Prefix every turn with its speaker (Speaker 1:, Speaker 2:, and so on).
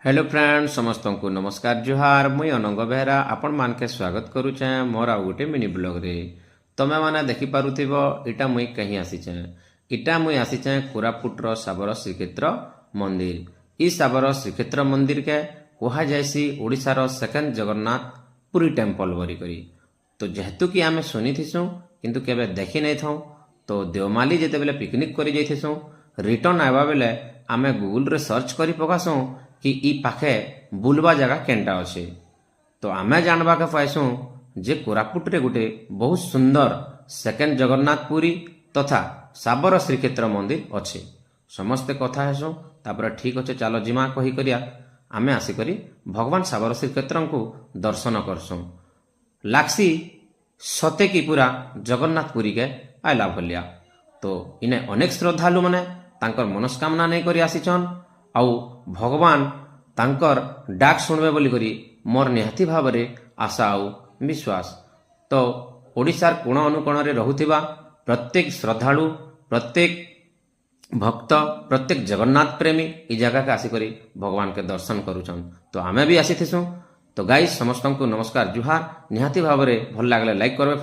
Speaker 1: Hello friends समस्त को नमस्कार जुहार मुई अनंग बेहरा आपण मान के स्वागत करुचे मोर आ गोटे मिनी ब्लॉग रे तमे माने देखि पारुथिबो इटा मुई कहीं आसीचे इटा मुई आसीचे कोरापुट रो साबर श्रीक्षेत्र मंदिर। ई साबर श्रीक्षेत्र मंदिर के कहा जायसी ओडिसा रो सेकंड जगन्नाथ पुरी टेम्पल बरी करी। तो जेहेतु कि आमे सुनी थिसु किंतु केबे देखि नै थौ तो देवमाली जेते बेले पिकनिक करी जाइथिसु रिटर्न आवा बेले आमे गूगल रे सर्च करी पकासु कि ई पाखे बुलवा जगह केनटा अच्छे। तो आमे जानवा के पाइसु जे कोरापुट रे गोटे बहुत सुंदर सेकेंड जगन्नाथ पुरी तथा साबर श्रीक्षेत्र मंदिर अच्छे। समस्ते कथा हेसु तापर ठीक अच्छे चलो जिमा कही करिया आमे आसी करी भगवान साबर श्रीक्षेत्र को दर्शन करसु। लागसी सते की पूरा जगन्नाथ पुरी के आइला भलिया। तो इने अनेक श्रद्धालु माने तांकर मनस्कामना नहीं करी आसीछन आउ भगवान तांकर डाक सुनबे बोली करी मोर निहाती भाव रे आशा आउ विश्वास। तो ओडिशार कोण अनुकोण रे रहुथिबा प्रत्येक श्रद्धालु प्रत्येक भक्त प्रत्येक जगन्नाथ प्रेमी ई जगह के आसिकरी भगवान के दर्शन करूछन। तो आमे भी आसीथिसु। तो गाइस समस्त को नमस्कार जुहार। निहाती भाव रे भल लागले लाइक करबे।